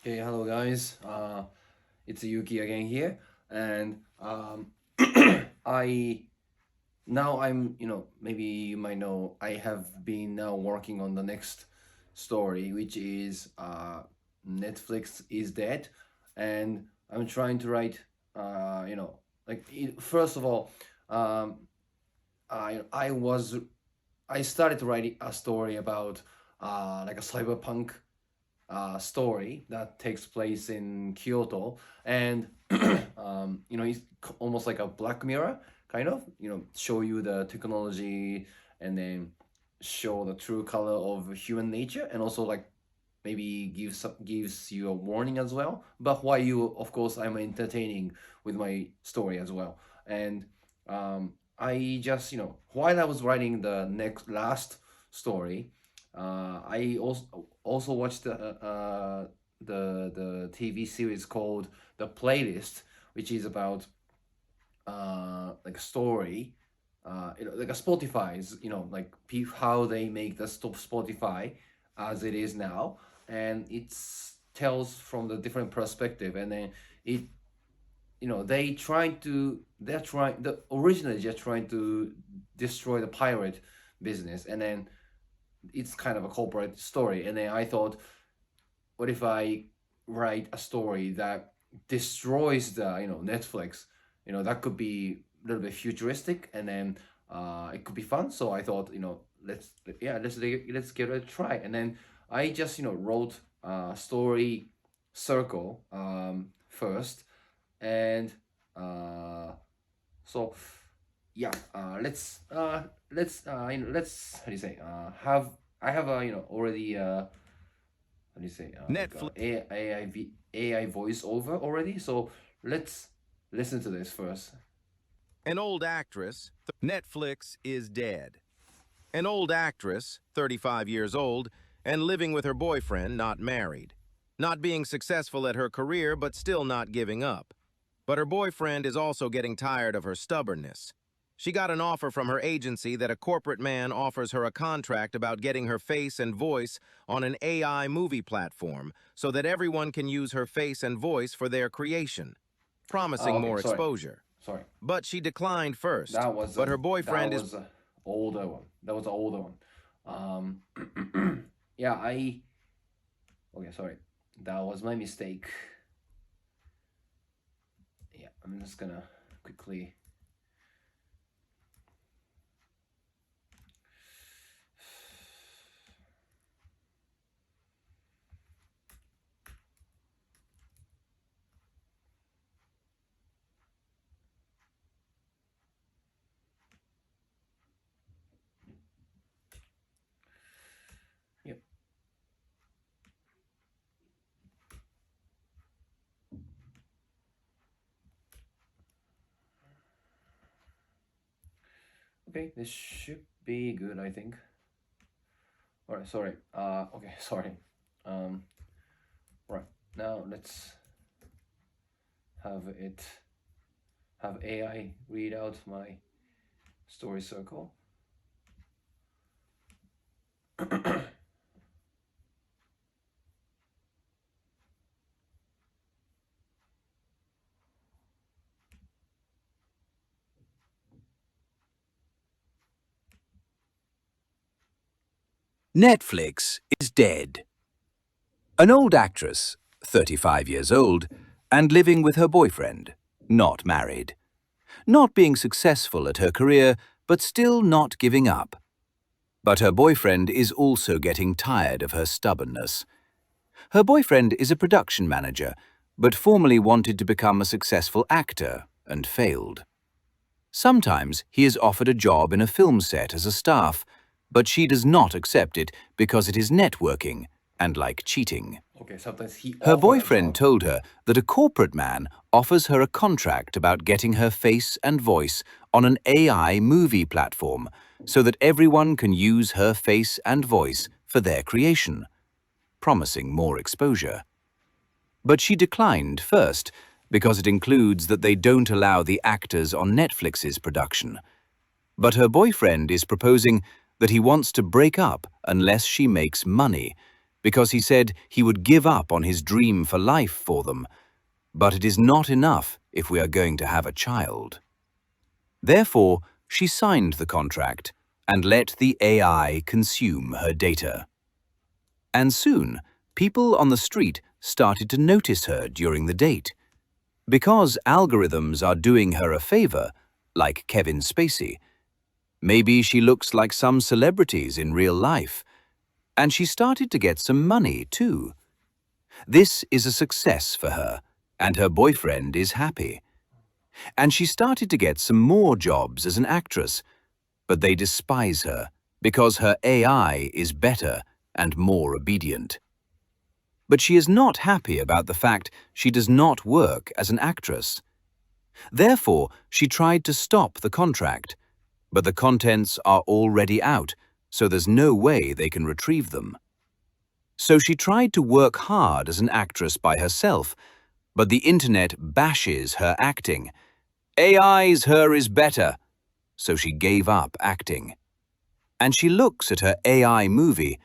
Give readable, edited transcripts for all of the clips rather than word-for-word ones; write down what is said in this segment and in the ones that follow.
Hey, hello guys. It's Yuki again here, and I now maybe you might know I have been now working on the next story, which is Netflix is dead, and I'm trying to write first of all, um, I started writing a story about like a cyberpunk story that takes place in Kyoto, and it's almost like a Black Mirror kind of. Show you the technology and then show the true color of human nature, and also like maybe gives you a warning as well. But why you, of course, I'm entertaining with my story as well, and I just while I was writing the next last story, I also watched the TV series called The Playlist, which is about like a story, like a Spotify's, like how they make the Spotify as it is now, and it's tells from the different perspective, and then it they're trying the originally just trying to destroy the pirate business, and then it's kind of a corporate story, and then I thought, what if I write a story that destroys the Netflix? That could be a little bit futuristic, and then it could be fun. So I thought, let's give it a try. And then I just wrote a story circle first, and so yeah, let's how do you say have I have a already how do you say like Netflix. AI voice over already. So let's listen to this first. An old actress. Netflix is dead. An old actress, 35 years old, and living with her boyfriend, not married. Not being successful at her career, but still not giving up. But her boyfriend is also getting tired of her stubbornness. She got an offer from her agency that a corporate man offers her a contract about getting her face and voice on an AI movie platform so that everyone can use her face and voice for their creation, promising Okay, more sorry, exposure. sorry. But she declined first. That was But a her that boyfriend is was a older one. That was an older one. Yeah, I okay. Sorry, that was my mistake. Yeah, I'm just gonna quickly. Yep. Okay, this should be good, I think. All right, sorry. Okay, sorry. Um, right now let's have it have AI read out my story circle. Netflix is dead. An old actress, 35 years old, and living with her boyfriend, not married. Not being successful at her career, but still not giving up. But her boyfriend is also getting tired of her stubbornness. Her boyfriend is a production manager, but formerly wanted to become a successful actor and failed. Sometimes he is offered a job in a film set as a staff, but she does not accept it because it is networking and like cheating. Okay, sometimes he Her offered a boyfriend job. told her that a corporate man offers her a contract about getting her face and voice on an AI movie platform so that everyone can use her face and voice for their creation, promising more exposure. But she declined first because it includes that they don't allow the actors on Netflix's production. But her boyfriend is proposing that he wants to break up unless she makes money, because he said he would give up on his dream for life for them, but it is not enough if we are going to have a child. Therefore, she signed the contract and let the AI consume her data. And soon, people on the street started to notice her during the date. Because algorithms are doing her a favor, like Kevin Spacey, maybe she looks like some celebrities in real life, and she started to get some money too. This is a success for her, and her boyfriend is happy. And she started to get some more jobs as an actress, but they despise her because her AI is better and more obedient. But she is not happy about the fact she does not work as an actress. Therefore, she tried to stop the contract, but the contents are already out, so there's no way they can retrieve them. So she tried to work hard as an actress by herself, but the internet bashes her acting. AI's her is better, so she gave up acting. And she looks at her AI movie,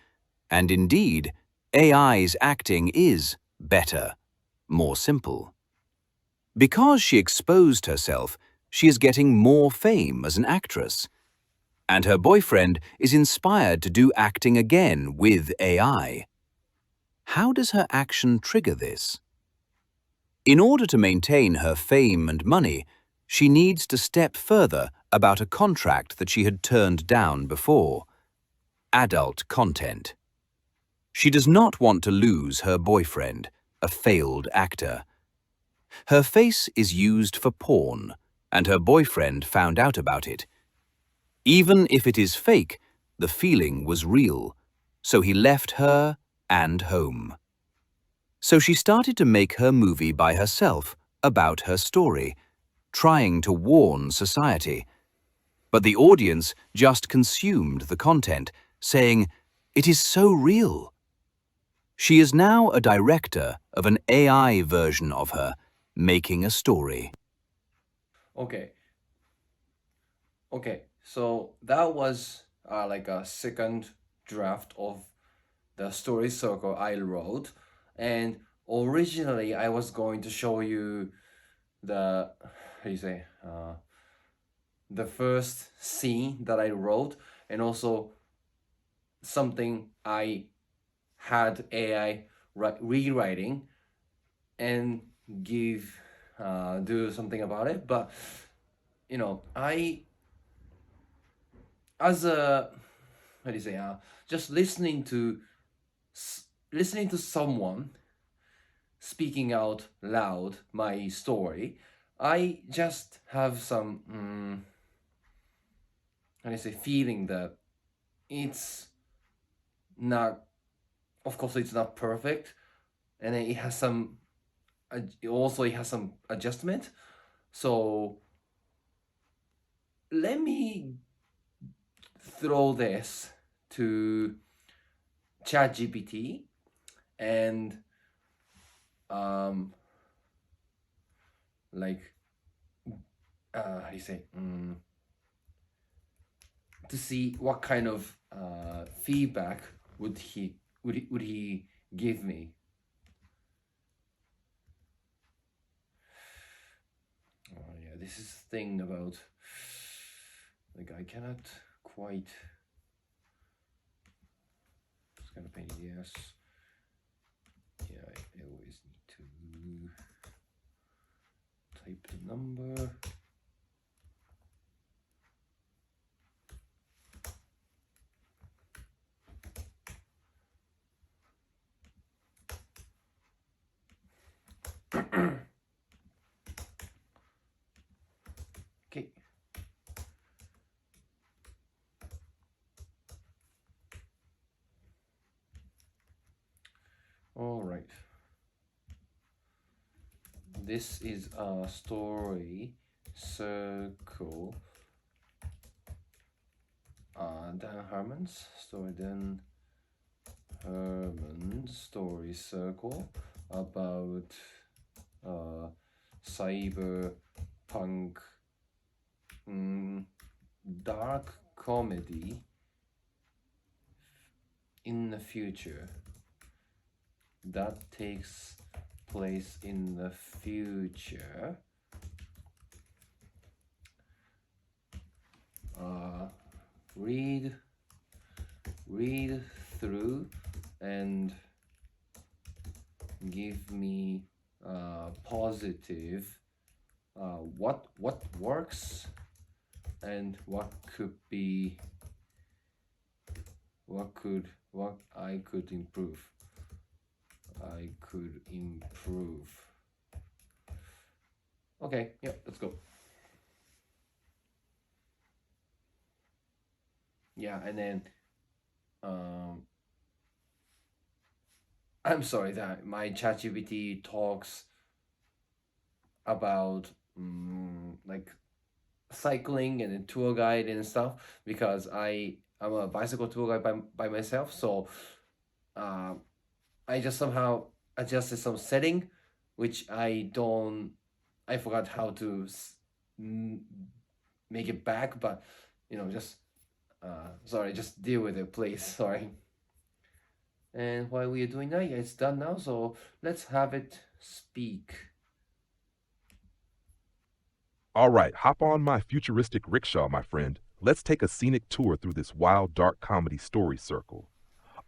and indeed, AI's acting is better, more simple. Because she exposed herself, she is getting more fame as an actress. And her boyfriend is inspired to do acting again with AI. How does her action trigger this? In order to maintain her fame and money, she needs to step further about a contract that she had turned down before. Adult content. She does not want to lose her boyfriend, a failed actor. Her face is used for porn, and her boyfriend found out about it. Even if it is fake, the feeling was real, so he left her and home. So she started to make her movie by herself about her story, trying to warn society. But the audience just consumed the content, saying, "It is so real." She is now a director of an AI version of her, making a story. Okay. Okay, so that was like a second draft of the story circle I wrote, and originally I was going to show you the how do you say the first scene that I wrote, and also something I had AI rewriting and give do something about it. But you know, I as a how do you say just listening to someone speaking out loud my story, I just have some how do you say feeling that it's not, of course it's not perfect, and it has some it has some adjustment. So let me throw this to ChatGPT and like how do you say to see what kind of feedback would he give me. Oh yeah, this is the thing about like I cannot quite. It's kind of pain in the ass. Yeah, I always need to type the number. Okay. All right. This is a story circle. Dan Harmon's story. Dan Harmon's story circle about cyberpunk dark comedy in the future. that takes place in the future. Read through and give me positive what works and what I could improve. Okay, yeah, let's go. Yeah, and then I'm sorry that my ChatGPT talks about like cycling and a tour guide and stuff because I'm a bicycle tour guide by myself. So I just somehow adjusted some setting, which I forgot how to make it back, but just sorry, just deal with it, please. Sorry. And while we are doing that, yeah, it's done now. So let's have it speak. All right, hop on my futuristic rickshaw, my friend. Let's take a scenic tour through this wild, dark comedy story circle.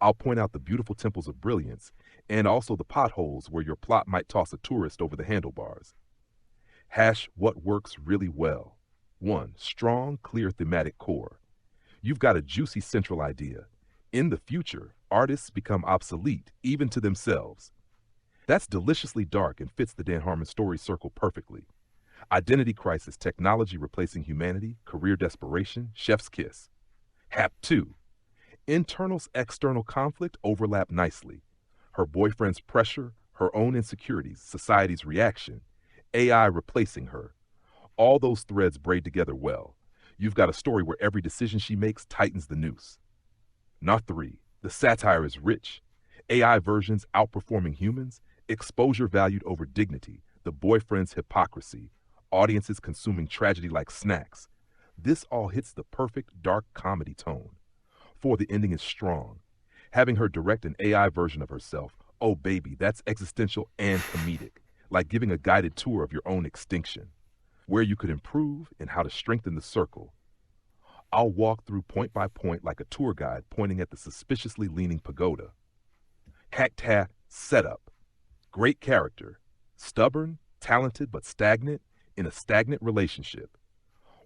I'll point out the beautiful temples of brilliance and also the potholes where your plot might toss a tourist over the handlebars. Hash what works really well. 1. Strong, clear thematic core. You've got a juicy central idea. In the future, artists become obsolete, even to themselves. That's deliciously dark and fits the Dan Harmon story circle perfectly. Identity crisis, technology replacing humanity, career desperation, chef's kiss. Hap 2. Internals, external conflict overlap nicely. Her boyfriend's pressure, her own insecurities, society's reaction, AI replacing her. All those threads braid together well. You've got a story where every decision she makes tightens the noose. Not 3. The satire is rich. AI versions outperforming humans, exposure valued over dignity, the boyfriend's hypocrisy, audiences consuming tragedy like snacks. This all hits the perfect dark comedy tone. 4. The ending is strong. Having her direct an AI version of herself, oh baby, that's existential and comedic, like giving a guided tour of your own extinction, where you could improve and how to strengthen the circle. I'll walk through point by point like a tour guide pointing at the suspiciously leaning pagoda. Hacked hat, setup. Great character. Stubborn, talented, but stagnant in a stagnant relationship.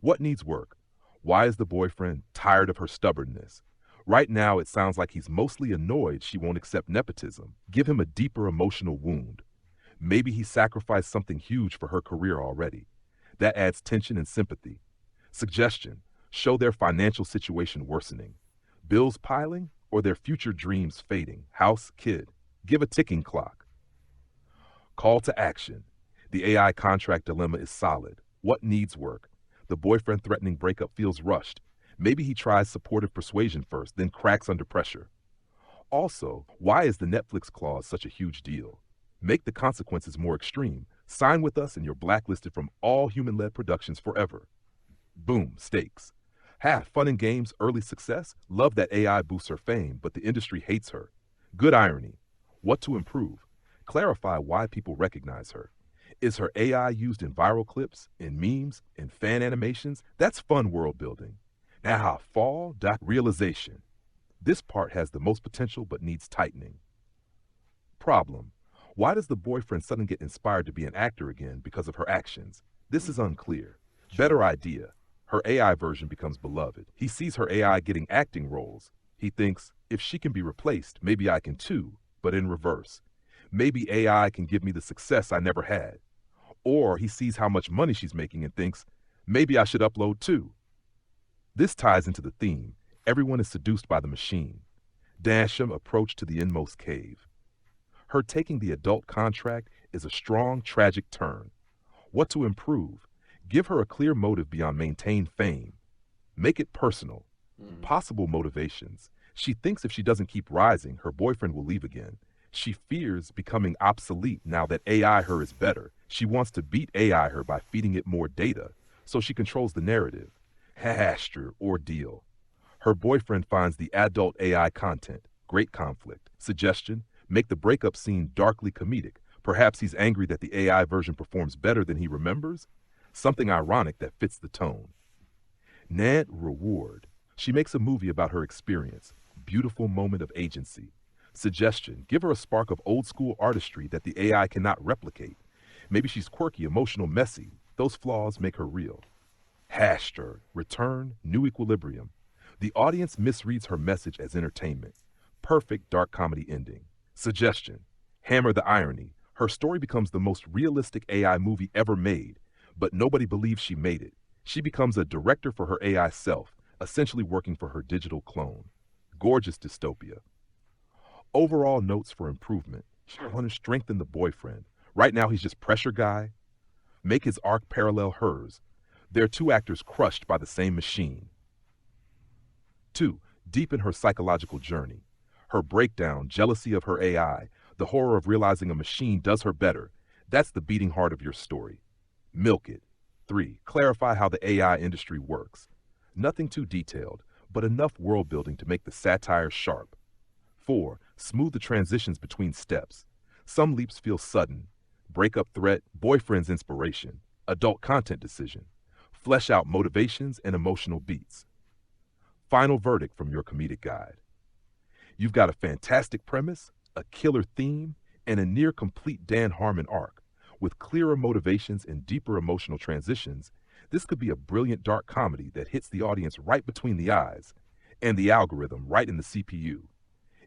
What needs work? Why is the boyfriend tired of her stubbornness? Right now, it sounds like he's mostly annoyed she won't accept nepotism. Give him a deeper emotional wound. Maybe he sacrificed something huge for her career already. That adds tension and sympathy. Suggestion: show their financial situation worsening. Bills piling or their future dreams fading. House, kid. Give a ticking clock. Call to action. The AI contract dilemma is solid. What needs work? The boyfriend threatening breakup feels rushed. Maybe he tries supportive persuasion first, then cracks under pressure. Also, why is the Netflix clause such a huge deal? Make the consequences more extreme. Sign with us and you're blacklisted from all human-led productions forever. Boom, stakes. Fun and games, early success. Love that AI boosts her fame, but the industry hates her. Good irony. What to improve? Clarify why people recognize her. Is her AI used in viral clips, in memes, in fan animations? That's fun world building. Now, fall, realization. This part has the most potential but needs tightening. Problem. Why does the boyfriend suddenly get inspired to be an actor again because of her actions? This is unclear. Better idea. Her AI version becomes beloved. He sees her AI getting acting roles. He thinks, if she can be replaced, maybe I can too, but in reverse. Maybe AI can give me the success I never had. Or he sees how much money she's making and thinks, maybe I should upload too. This ties into the theme. Everyone is seduced by the machine. Dasham approach to the inmost cave. Her taking the adult contract is a strong, tragic turn. What to improve? Give her a clear motive beyond maintain fame. Make it personal. Possible motivations. She thinks if she doesn't keep rising, her boyfriend will leave again. She fears becoming obsolete now that AI her is better. She wants to beat AI her by feeding it more data, so she controls the narrative. Hashtag ordeal. Her boyfriend finds the adult AI content. Great conflict. Suggestion: Make the breakup scene darkly comedic. Perhaps he's angry that the AI version performs better than he remembers. Something ironic that fits the tone. Ned Reward. She makes a movie about her experience. Beautiful moment of agency. Suggestion: give her a spark of old school artistry that the AI cannot replicate. Maybe she's quirky, emotional, messy. Those flaws make her real. Hastert. Return, new equilibrium. The audience misreads her message as entertainment. Perfect dark comedy ending. Suggestion: hammer the irony. Her story becomes the most realistic AI movie ever made, but nobody believes she made it. She becomes a director for her AI self, essentially working for her digital clone. Gorgeous dystopia. Overall notes for improvement. I want to strengthen the boyfriend. Right now he's just pressure guy. Make his arc parallel hers. They're two actors crushed by the same machine. 2. Deepen her psychological journey. Her breakdown, jealousy of her AI, the horror of realizing a machine does her better. That's the beating heart of your story. Milk it. 3. Clarify how the AI industry works. Nothing too detailed, but enough world building to make the satire sharp. 4. Smooth the transitions between steps. Some leaps feel sudden. Breakup threat, boyfriend's inspiration, adult content decision. Flesh out motivations and emotional beats. Final verdict from your comedic guide. You've got a fantastic premise, a killer theme, and a near complete Dan Harmon arc. With clearer motivations and deeper emotional transitions, this could be a brilliant dark comedy that hits the audience right between the eyes and the algorithm right in the CPU.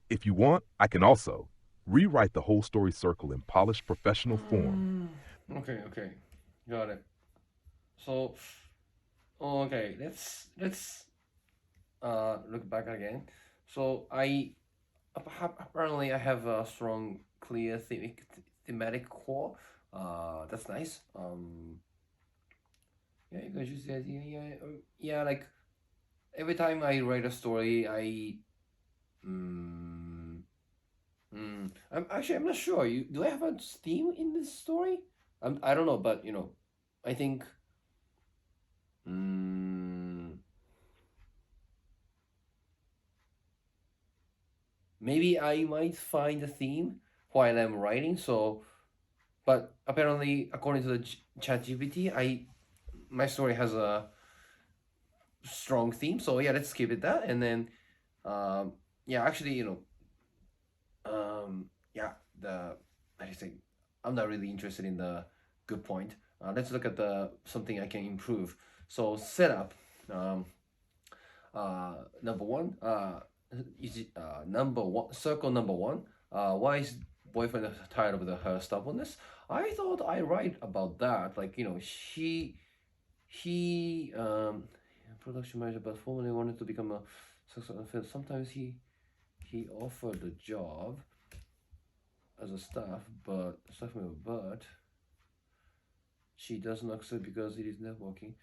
If you want, I can also rewrite the whole story circle in polished professional form. Okay, got it. So, okay, let's look back again. So apparently I have a strong, clear thematic core. That's nice. Yeah, because you said yeah, like every time I write a story, I'm not sure. Do I have a theme in this story? I don't know, but I think maybe I might find a theme while I'm writing. So, but apparently, according to the ChatGPT, my story has a strong theme. So yeah, let's keep it that. And then, yeah, actually, yeah, the I say I'm not really interested in the good point. Let's look at the something I can improve. So setup. Number one. Is it number one? Circle number one. Why is boyfriend tired of her stubbornness? I thought I write about that. Like he production manager, but formerly wanted to become a successful film. Sometimes he offered the job as a staff member, but she doesn't accept because it is networking.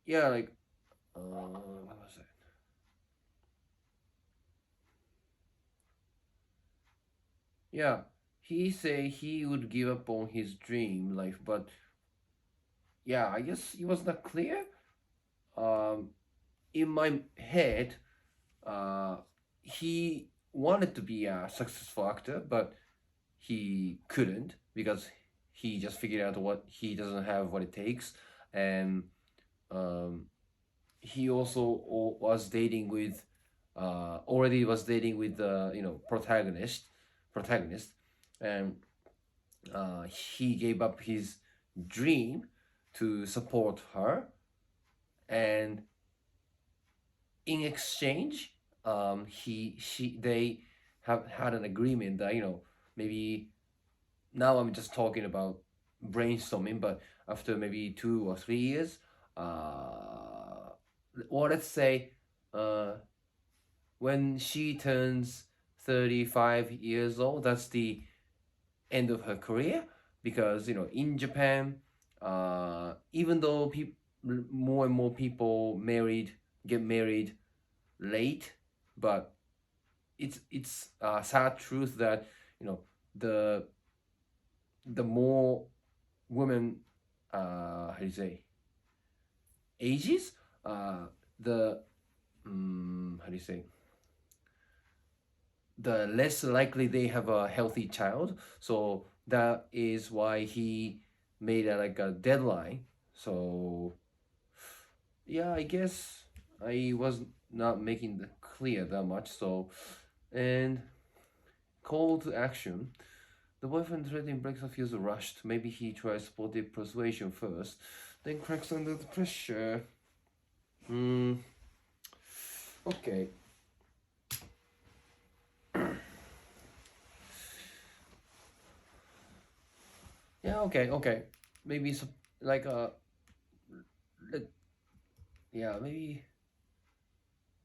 Yeah, like what was it? Yeah, he say he would give up on his dream life, but yeah, I guess it was not clear. Um, in my head, he wanted to be a successful actor, but he couldn't because he just figured out what he doesn't have what it takes, and um, he also was dating with already was dating with the protagonist, and he gave up his dream to support her, and in exchange, they have had an agreement that maybe now I'm just talking about brainstorming, but after maybe 2 or 3 years, or let's say uh, when she turns 35 years old, that's the end of her career, because in Japan, even though more and more people get married late, but it's a sad truth that the the more women how do you say ages, the how do you say the less likely they have a healthy child. So that is why he made a, like a deadline. So yeah, I guess I was not making the clear that much. So, and call to action. The boyfriend threatening breaks off feels rushed. Maybe he tries sportive persuasion first, then cracks under the pressure. Hmm. Okay. Yeah. Okay. Okay. Maybe like let- yeah. Maybe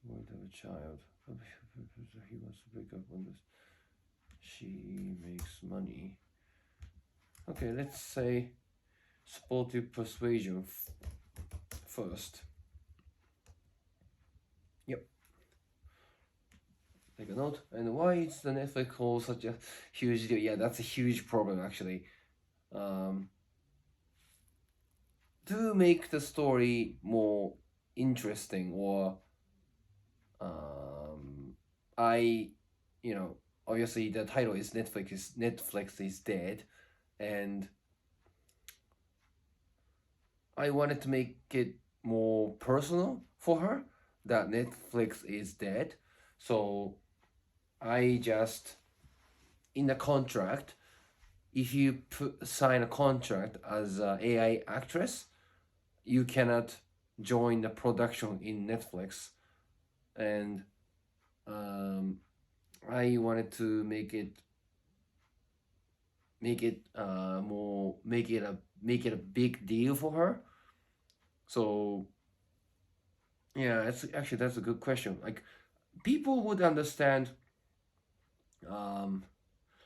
won't have a child. He wants to break up on this. She makes money. Okay. Let's say sportive persuasion first. Yep. Take a note. And why is the Netflix call such a huge deal? Yeah, that's a huge problem actually. Um, to make the story more interesting, or I, you know, obviously the title is Netflix is dead, and I wanted to make it more personal for her that Netflix is dead. So I just in the contract, if you sign a contract as an AI actress, you cannot join the production in Netflix. And I wanted to make it a big deal for her. So yeah, it's actually that's a good question. Like people would understand. Um,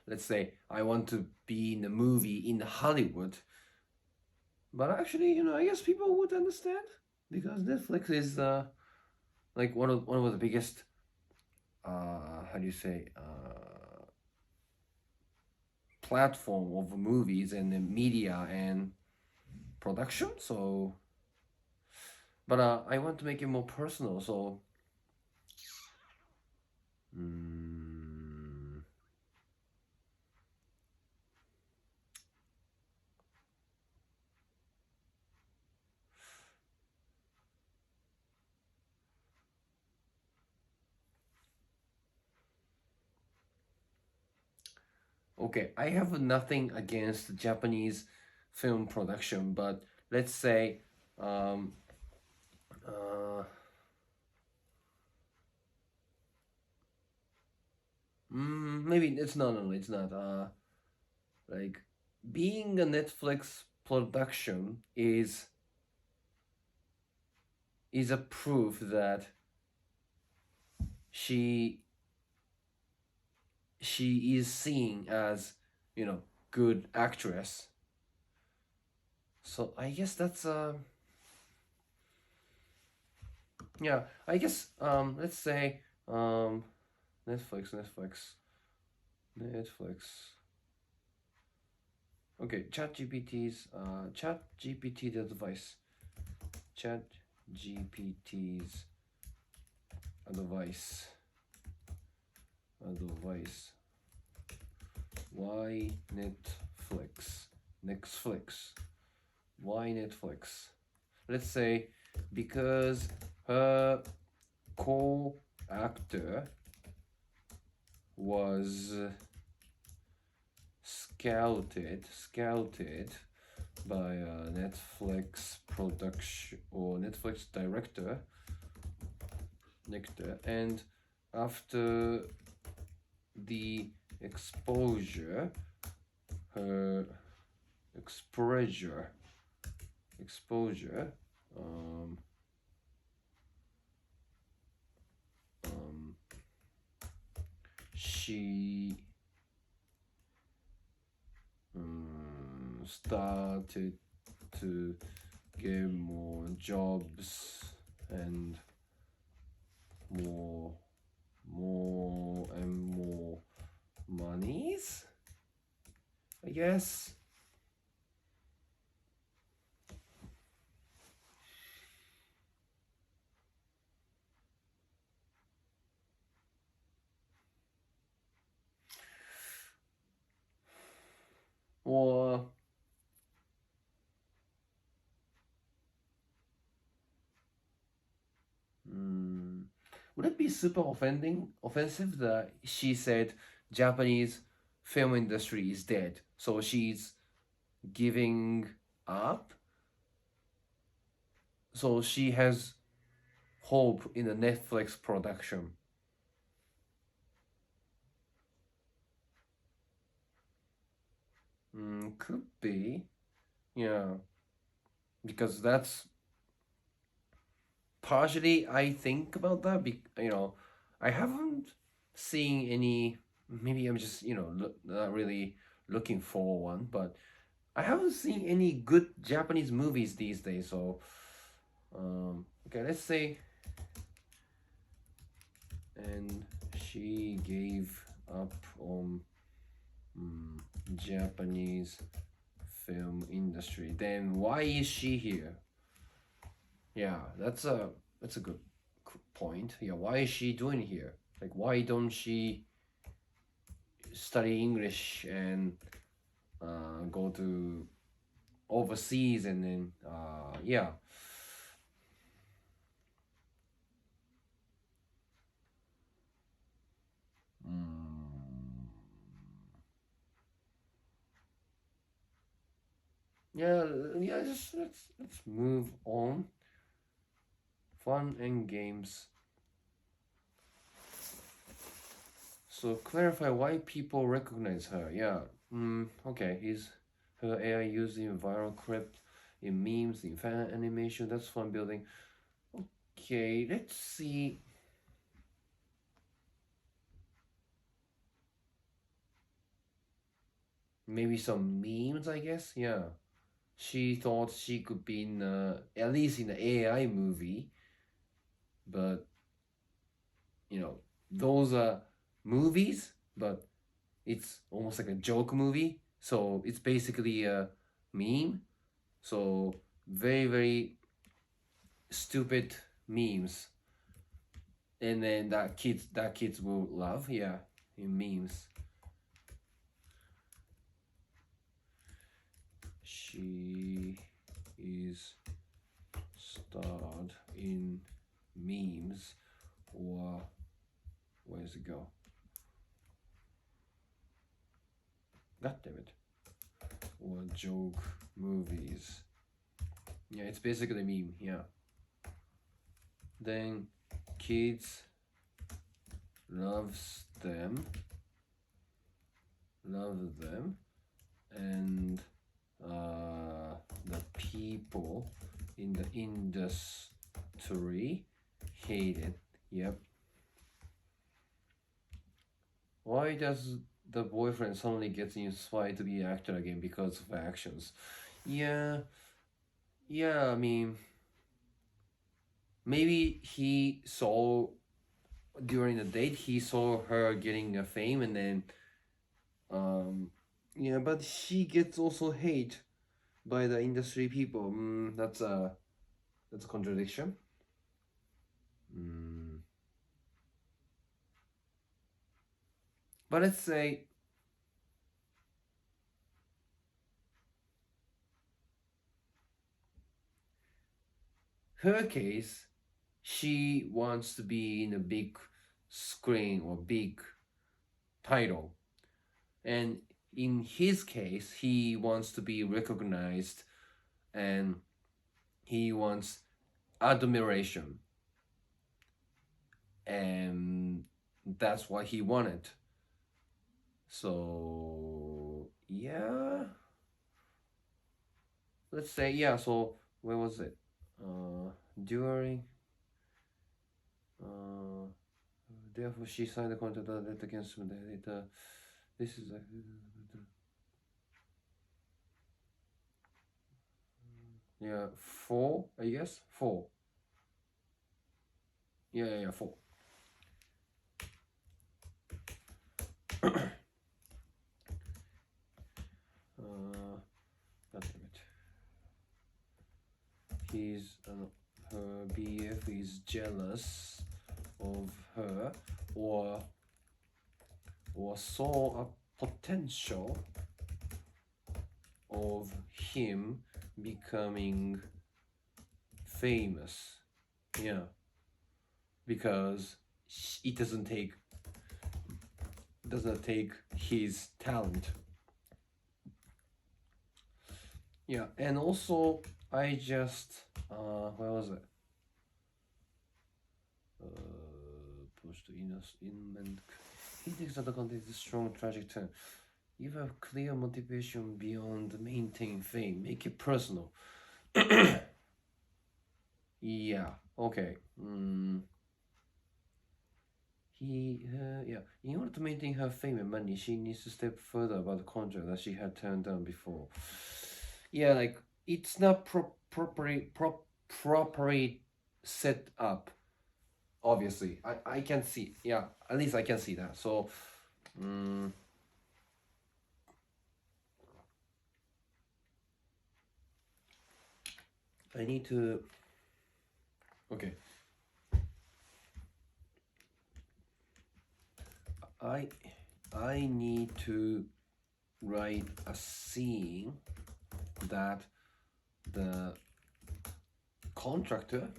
let's say I want to be in a movie in Hollywood, but actually, I guess people would understand because Netflix is like one of the biggest how do you say platform of movies and the media and production. So, but I want to make it more personal. So, mm, okay, I have nothing against Japanese film production, but let's say um, uh, maybe it's no, it's not. Like being a Netflix production is a proof that she she is seen as good actress. So I guess that's yeah, I guess let's say Netflix. Okay, Chat GPT the device. Chat GPT's advice. Why Netflix? Netflix. Why Netflix? Let's say because her co-actor was scouted by a Netflix production or Netflix director, and after the exposure, her exposure, she started to get more jobs and more and more monies, I guess. or would it be super offensive that she said Japanese film industry is dead, so she's giving up? So she has hope in a Netflix production. Could be, yeah, because that's partially I think about that. I haven't seen any. Maybe I'm just not really looking for one, but I haven't seen any good Japanese movies these days. So, okay, let's say, and she gave up on Japanese film industry. Then why is she here? Yeah, that's a good point. Yeah, why is she doing here? Like, why don't she study English and go to overseas and then yeah. Yeah, yeah. Just let's move on. Fun and games. So clarify why people recognize her. Yeah. Okay. Is her AI used in viral clip, in memes, in fan animation? That's fun building. Okay. Let's see. Maybe some memes, I guess. Yeah. She thought she could be in at least in the AI movie, but those are movies, but it's almost like a joke movie. So it's basically a meme. So very, very stupid memes. And then that kids will love, yeah, in memes. She is starred in memes, or where does it go? God damn it. Or joke movies. Yeah, it's basically a meme, yeah. Then kids love them, and the people in the industry hate it. Yep. Why does the boyfriend suddenly get inspired to be an actor again because of actions? Yeah, I mean, maybe he saw during the date, he saw her getting a fame, and then yeah, but she gets also hate by the industry people. That's a contradiction. But let's say her case, she wants to be in a big screen or big title, and in his case, he wants to be recognized, and he wants admiration, and that's what he wanted. So yeah, let's say, yeah. So where was it? During therefore she signed the contract that against him. This is yeah, 4, I guess. 4. Yeah, 4. God damn it. He's her BF is jealous of her, or saw a potential of him becoming famous. Yeah, because it doesn't take his talent. Yeah, and also I just where was it? Pushed in. He takes other content is a strong tragic turn. You have clear motivation beyond maintain fame. Make it personal. Yeah. Okay. Yeah. In order to maintain her fame and money, she needs to step further about the contract that she had turned down before. Yeah, like it's not properly set up. Obviously, I can see. Yeah, at least I can see that. So, I need to. Okay. I need to write a scene that the contractor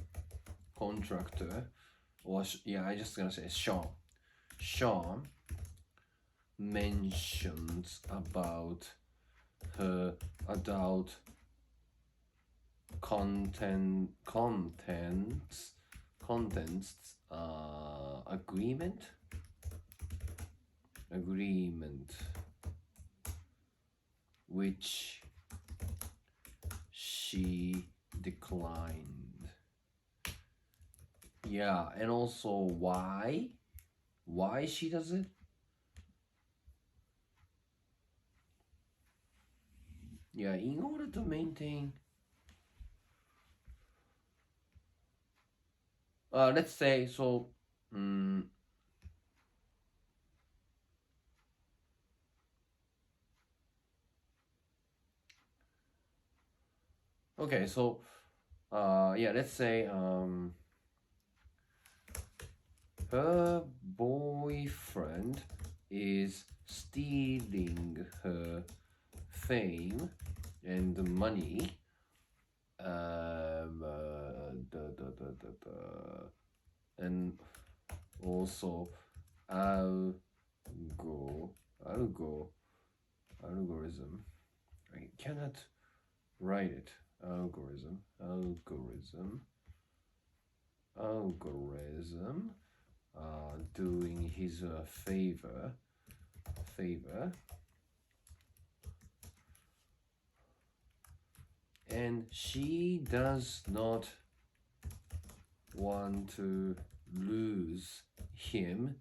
was, yeah, I just gonna say Sean mentions about her adult contents agreement which she declined. Yeah, and also why she does it. Yeah, in order to maintain, let's say, so okay, so yeah, let's say her boyfriend is stealing her fame and money. And also algorithm. I cannot write it. Algorithm. Doing his favor. And she does not want to lose him,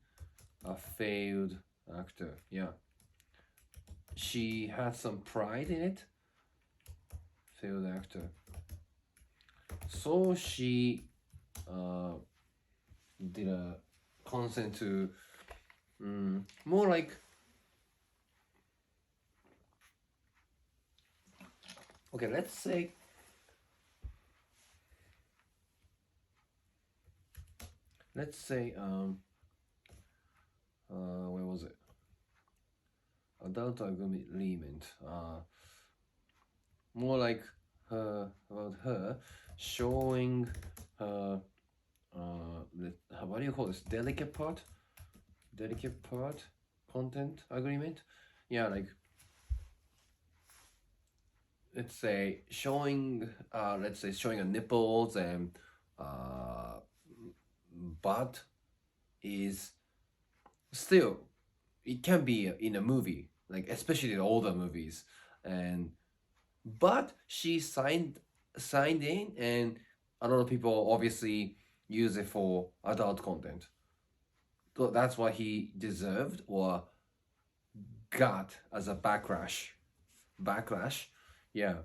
a failed actor. Yeah. She had some pride in it. Failed actor. So she did a consent to more like okay, let's say where was it? Adult agreement. More like about her showing her what do you call this? Delicate part content agreement. Yeah, like let's say showing showing a nipples and butt is still, it can be in a movie, like especially the older movies, and but she signed in, and a lot of people obviously use it for adult content. So that's what he deserved or got as a backlash. Yeah,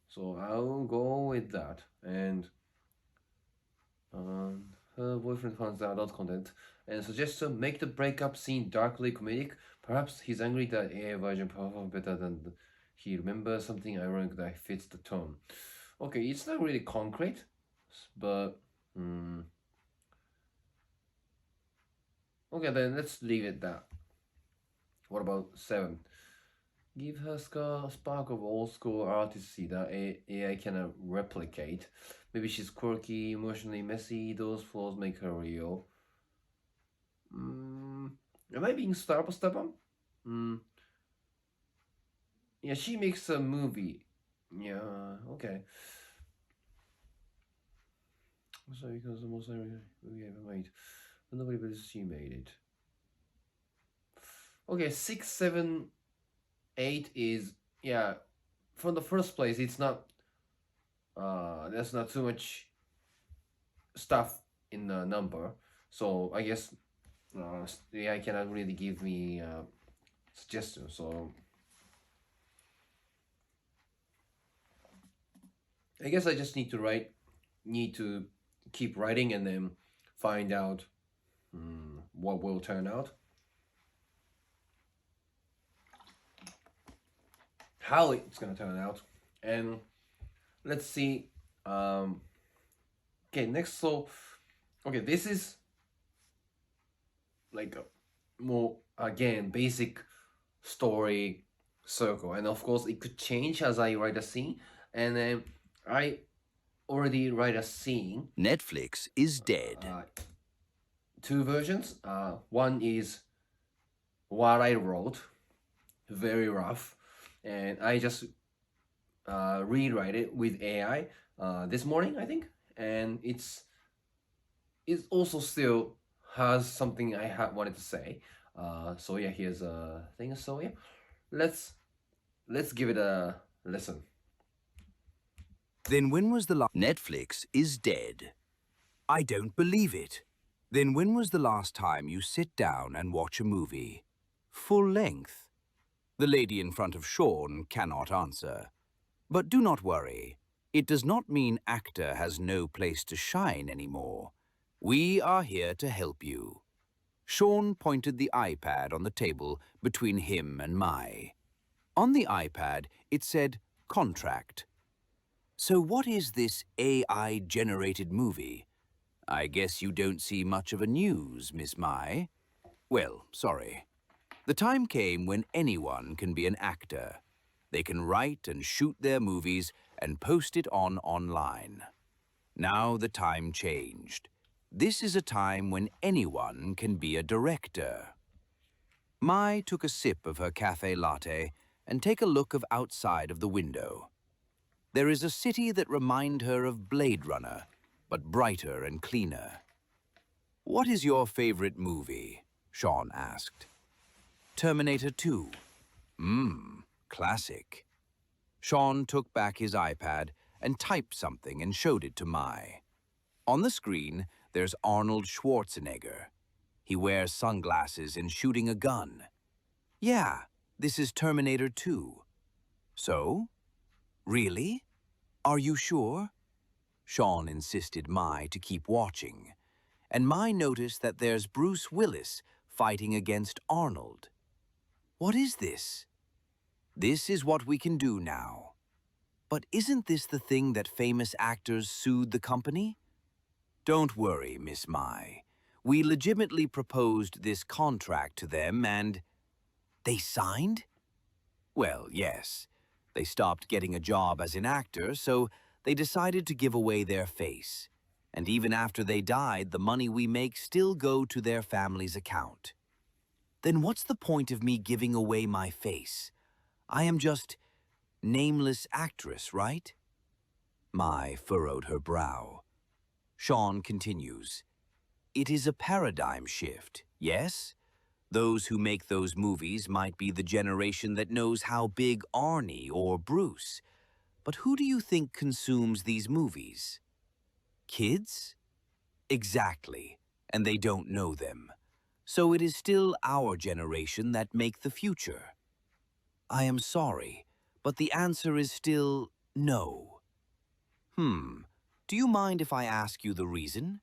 so I'll go with that. And her boyfriend finds the adult content and suggests to make the breakup scene darkly comedic. Perhaps he's angry that AI version performs better than he remembers, something ironic that fits the tone. Okay, it's not really concrete, but okay, then let's leave it that. What about 7? Give her spark of old school artistry that AI cannot replicate. Maybe she's quirky, emotionally messy. Those flaws make her real. Am I being stubborn? Mm, yeah, she makes a movie. Yeah, okay. Sorry, because the most movie ever made. But nobody believes she made it. Okay, 6, 7, 8 is, yeah. From the first place, it's not. There's not too much stuff in the number, so I guess AI cannot really give me suggestions. So I guess I just need to keep writing and then find out what will turn out, how it's gonna turn out, and let's see. Okay, next. So, okay, this is like a more again basic story circle, and of course it could change as I write a scene, and then I already write a scene. Netflix is dead. Two versions. One is what I wrote, very rough, and I just rewrite it with AI this morning, I think, and it's also still has something I wanted to say. So yeah, here's a thing. So yeah, let's give it a listen. Then when was the last... Netflix is dead. I don't believe it. Then when was the last time you sit down and watch a movie? Full length? The lady in front of Sean cannot answer. But do not worry. It does not mean actor has no place to shine anymore. We are here to help you. Sean pointed the iPad on the table between him and Mai. On the iPad, it said contract. So what is this AI-generated movie? I guess you don't see much of a news, Miss Mai. Well, sorry. The time came when anyone can be an actor. They can write and shoot their movies and post it online. Now the time changed. This is a time when anyone can be a director. Mai took a sip of her cafe latte and take a look outside of the window. There is a city that reminds her of Blade Runner, but brighter and cleaner. What is your favorite movie? Sean asked. Terminator 2. Classic. Sean took back his iPad and typed something and showed it to Mai. On the screen, there's Arnold Schwarzenegger. He wears sunglasses and shooting a gun. Yeah, this is Terminator 2. So? Really? Are you sure? Sean insisted Mai to keep watching, and Mai noticed that there's Bruce Willis fighting against Arnold. What is this? This is what we can do now. But isn't this the thing that famous actors sued the company? Don't worry, Miss Mai. We legitimately proposed this contract to them and... They signed? Well, yes. They stopped getting a job as an actor, so they decided to give away their face. And even after they died, the money we make still go to their family's account. Then what's the point of me giving away my face? I am just nameless actress, right? Mai furrowed her brow. Sean continues. It is a paradigm shift, yes? Those who make those movies might be the generation that knows how big Arnie or Bruce. But who do you think consumes these movies? Kids? Exactly, and they don't know them. So it is still our generation that make the future. I am sorry, but the answer is still no. Do you mind if I ask you the reason?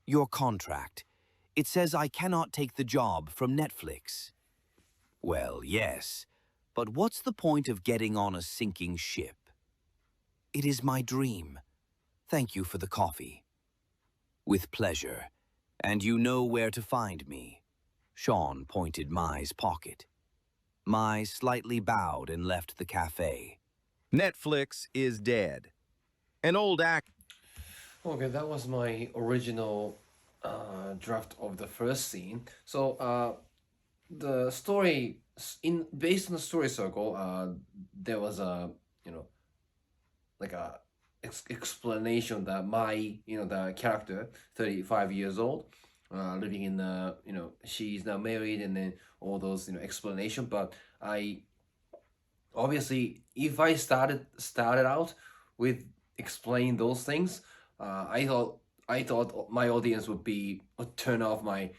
Your contract. It says I cannot take the job from Netflix. Well, yes, but what's the point of getting on a sinking ship? It is my dream. Thank you for the coffee. With pleasure. And you know where to find me. Sean pointed Mai's pocket. Mai slightly bowed and left the cafe. Netflix is dead. An old actor. Okay, that was my original draft of the first scene. So the story in based on the story circle, there was a like a explanation that my the character 35 years old, living in the she's now married, and then all those explanation. But I obviously, if I started out with explaining those things, I thought my audience would turn off my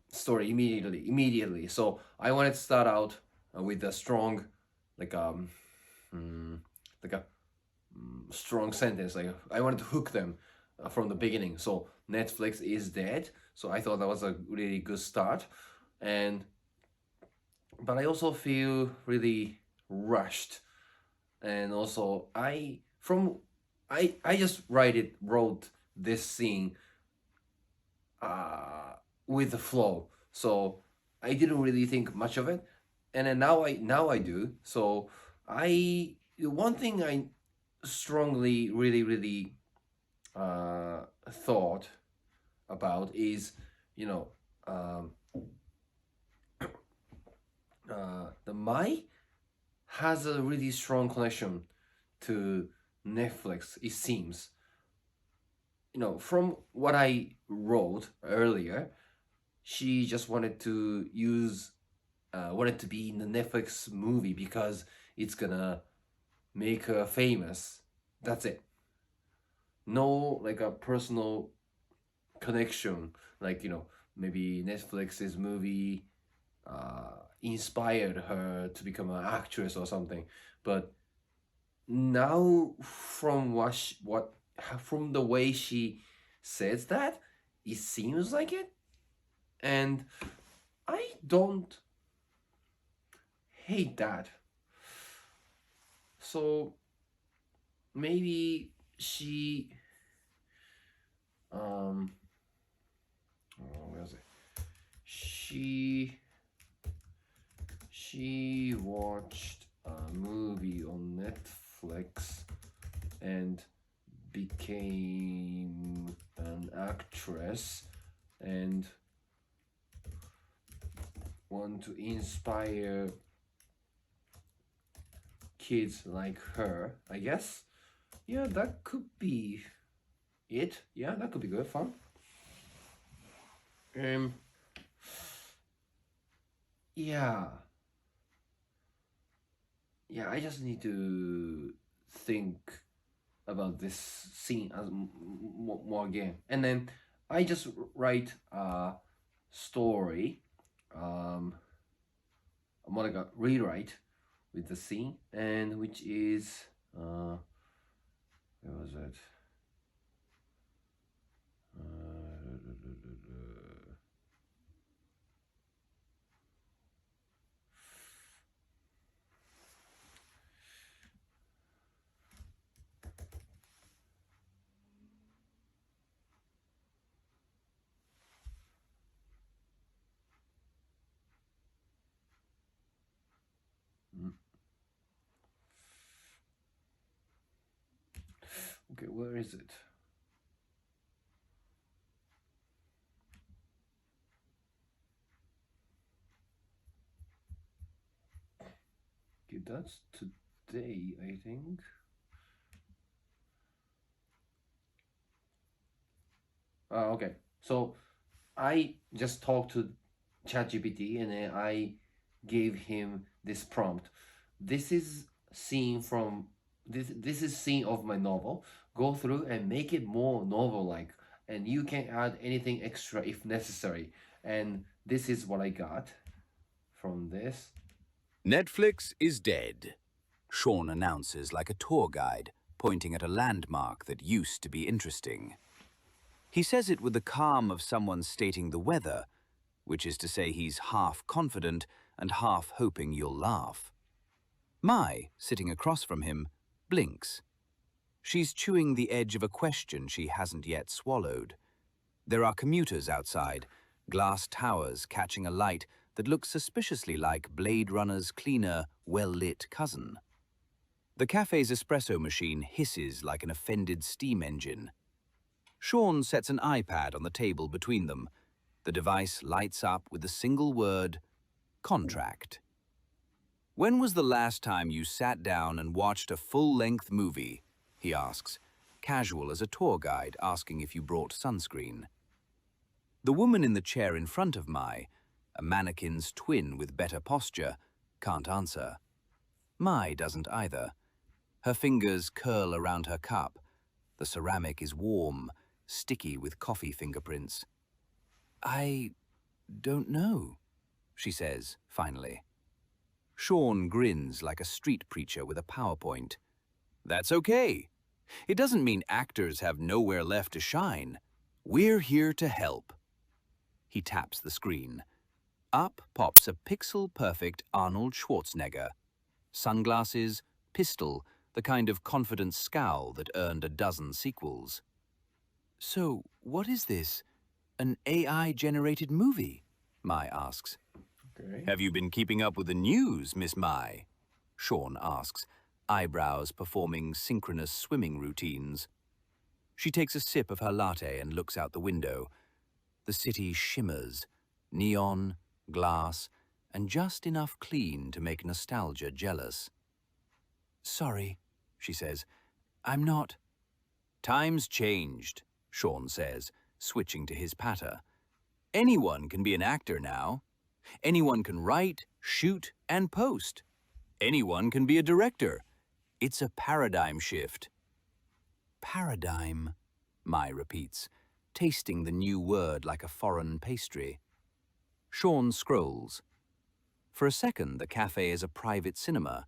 story immediately. So I wanted to start out with a strong, like mm, like a strong sentence. Like I wanted to hook them from the beginning. So Netflix is dead. So I thought that was a really good start, and but I also feel really rushed, and also I just wrote this scene with the flow, so I didn't really think much of it, and then now I do. So one thing I strongly really thought about is you know um, the Mai has a really strong connection to Netflix, it seems. From what I wrote earlier, she just wanted to be in the Netflix movie because it's gonna make her famous. That's it. No, like a personal connection, like maybe Netflix's movie inspired her to become an actress or something. But now, from the way she says that, it seems like it, and I don't hate that. So maybe she where is it? She watched a movie on Netflix and became an actress and want to inspire kids like her, I guess. Yeah, that could be it. Yeah, that could be good, fun. Um, yeah. Yeah, I just need to think about this scene as more again, and then I just write a story. I'm gonna rewrite with the scene, and which is where was it? Okay, where is it? Okay, that's today, I think. Okay, so I just talked to ChatGPT, and then I gave him this prompt. This is scene from this is scene of my novel. Go through and make it more novel-like, and you can add anything extra if necessary. And this is what I got from this. Netflix is dead. Sean announces like a tour guide, pointing at a landmark that used to be interesting. He says it with the calm of someone stating the weather, which is to say he's half confident and half hoping you'll laugh. Mai, sitting across from him, blinks. She's chewing the edge of a question she hasn't yet swallowed. There are commuters outside, glass towers catching a light that looks suspiciously like Blade Runner's cleaner, well-lit cousin. The cafe's espresso machine hisses like an offended steam engine. Sean sets an iPad on the table between them. The device lights up with the single word, contract. When was the last time you sat down and watched a full-length movie? He asks, casual as a tour guide asking if you brought sunscreen. The woman in the chair in front of Mai, a mannequin's twin with better posture, can't answer. Mai doesn't either. Her fingers curl around her cup. The ceramic is warm, sticky with coffee fingerprints. I don't know, she says, finally. Sean grins like a street preacher with a PowerPoint. That's okay. It doesn't mean actors have nowhere left to shine. We're here to help. He taps the screen. Up pops a pixel-perfect Arnold Schwarzenegger. Sunglasses, pistol, the kind of confident scowl that earned a dozen sequels. So, what is this? An AI-generated movie? Mai asks. Okay. Have you been keeping up with the news, Miss Mai? Sean asks, eyebrows performing synchronous swimming routines. She takes a sip of her latte and looks out the window. The city shimmers, neon, glass, and just enough clean to make nostalgia jealous. Sorry, she says. I'm not. Time's changed, Sean says, switching to his patter. Anyone can be an actor now. Anyone can write, shoot, and post. Anyone can be a director. It's a paradigm shift. Paradigm, Mai repeats, tasting the new word like a foreign pastry. Sean scrolls. For a second, the cafe is a private cinema.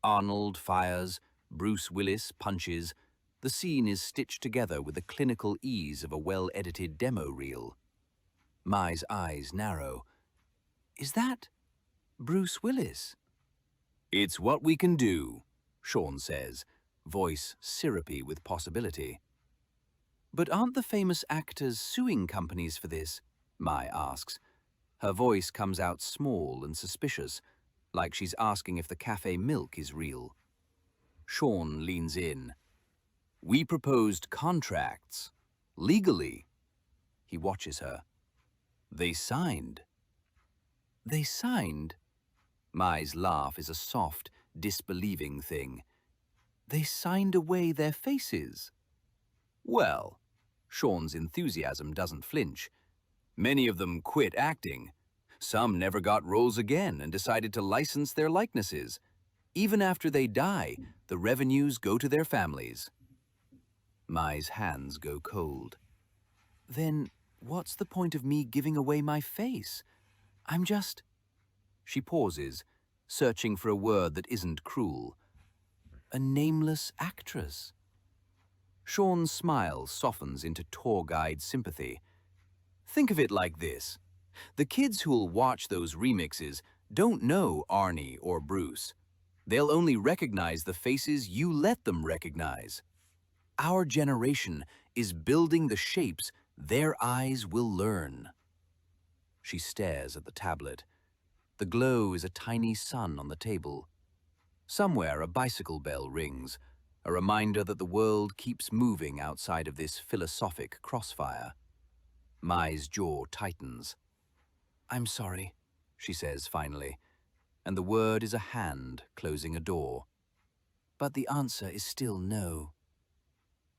Arnold fires, Bruce Willis punches. The scene is stitched together with the clinical ease of a well-edited demo reel. Mai's eyes narrow. Is that Bruce Willis? It's what we can do, Sean says, voice syrupy with possibility. But aren't the famous actors suing companies for this? Mai asks. Her voice comes out small and suspicious, like she's asking if the cafe milk is real. Sean leans in. We proposed contracts. Legally. He watches her. They signed. They signed? Mai's laugh is a soft, disbelieving thing. They signed away their faces. Well, Sean's enthusiasm doesn't flinch. Many of them quit acting. Some never got roles again and decided to license their likenesses. Even after they die, the revenues go to their families. Mai's hands go cold. Then what's the point of me giving away my face? I'm just... She pauses, searching for a word that isn't cruel. A nameless actress. Sean's smile softens into tour guide sympathy. Think of it like this. The kids who'll watch those remixes don't know Arnie or Bruce. They'll only recognize the faces you let them recognize. Our generation is building the shapes their eyes will learn. She stares at the tablet. The glow is a tiny sun on the table. Somewhere a bicycle bell rings, a reminder that the world keeps moving outside of this philosophic crossfire. Mai's jaw tightens. I'm sorry, she says finally, and the word is a hand closing a door. But the answer is still no.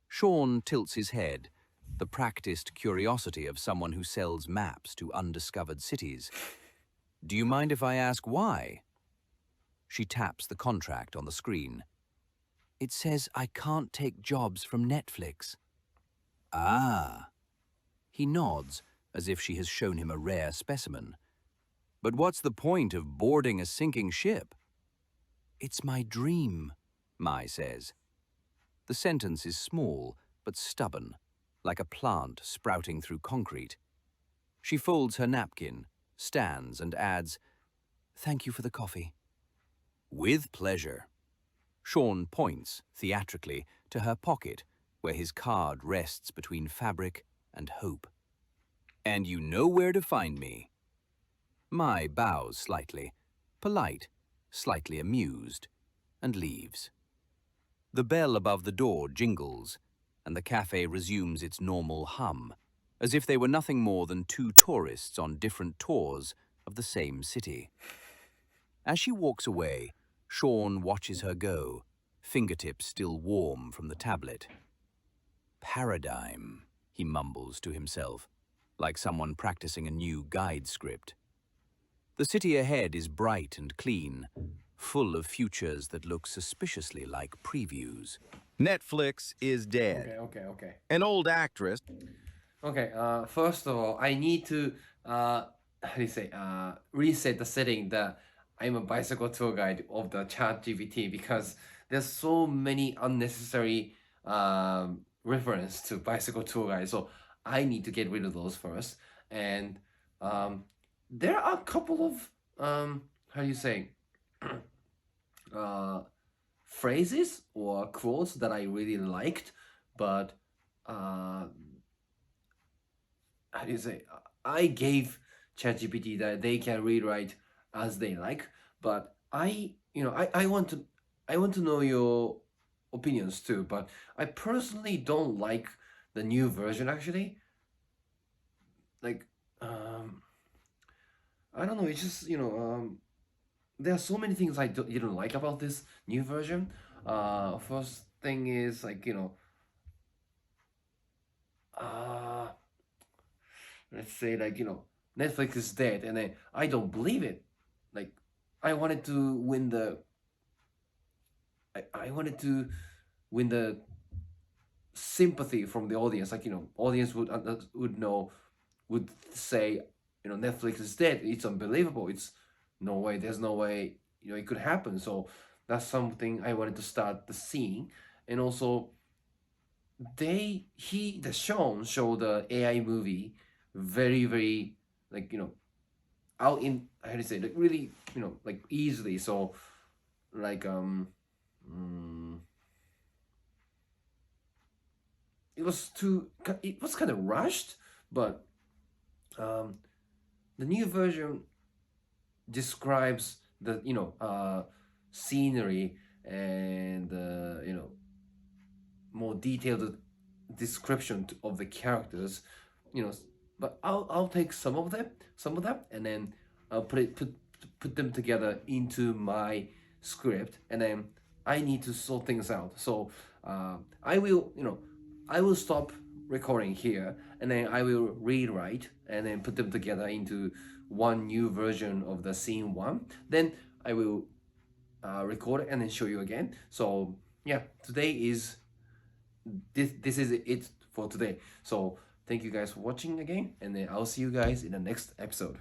Sean tilts his head, the practiced curiosity of someone who sells maps to undiscovered cities. Do you mind if I ask why? She taps the contract on the screen. It says I can't take jobs from Netflix. Ah. He nods, as if she has shown him a rare specimen. But what's the point of boarding a sinking ship? It's my dream, Mai says. The sentence is small, but stubborn, like a plant sprouting through concrete. She folds her napkin, stands, and adds, Thank you for the coffee. With pleasure. Sean points, theatrically, to her pocket, where his card rests between fabric and hope. And you know where to find me. Mai bows slightly, polite, slightly amused, and leaves. The bell above the door jingles, and the cafe resumes its normal hum, as if they were nothing more than two tourists on different tours of the same city. As she walks away, Sean watches her go, fingertips still warm from the tablet. Paradigm, he mumbles to himself, like someone practicing a new guide script. The city ahead is bright and clean, full of futures that look suspiciously like previews. Netflix is dead. Okay. An old actress. Okay, first of all, I need to reset the setting that I'm a bicycle tour guide of the ChatGPT, because there's so many unnecessary reference to bicycle tour guide. So I need to get rid of those first. And there are a couple of phrases or quotes that I really liked, but I gave ChatGPT that they can rewrite as they like, but I want to know your opinions too. But I personally don't like the new version actually. Like, I don't know. It's just there are so many things I didn't like about this new version. First thing is let's say Netflix is dead, and then I don't believe it. Like, I wanted to win the I wanted to win the sympathy from the audience. Like, audience would say, Netflix is dead. It's unbelievable. It's no way. There's no way it could happen. So that's something I wanted to start the seeing. And also, the Sean showed the AI movie very, very out in, how do you say, like, really like easily. So like it was kind of rushed, but the new version describes the scenery and more detailed description of the characters, but I'll take some of them, and then I'll put them together into my script, and then I need to sort things out. So I will stop recording here, and then I will rewrite and then put them together into one new version of the scene one. Then I will record it and then show you again. So yeah, today is this is it for today. So thank you guys for watching again, and then I'll see you guys in the next episode.